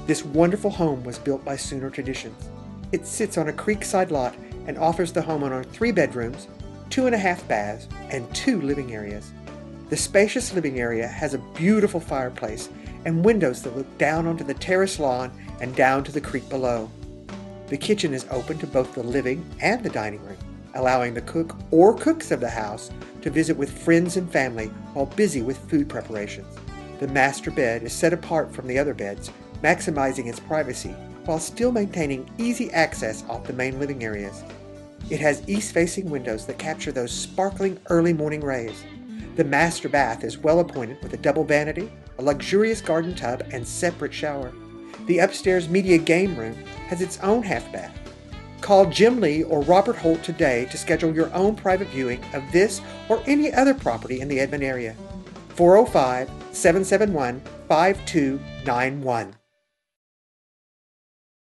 This wonderful home was built by Sooner Traditions. It sits on a creekside lot and offers the homeowner 3 bedrooms, 2.5 baths, and 2 living areas. The spacious living area has a beautiful fireplace and windows that look down onto the terrace lawn and down to the creek below. The kitchen is open to both the living and the dining room, allowing the cook or cooks of the house to visit with friends and family while busy with food preparations. The master bed is set apart from the other beds, maximizing its privacy while still maintaining easy access off the main living areas. It has east-facing windows that capture those sparkling early morning rays. The master bath is well appointed with a double vanity, a luxurious garden tub, and separate shower. The upstairs media game room has its own half bath. Call Jim Lee or Robert Holt today to schedule your own private viewing of this or any other property in the Edmond area. 405-771-5291.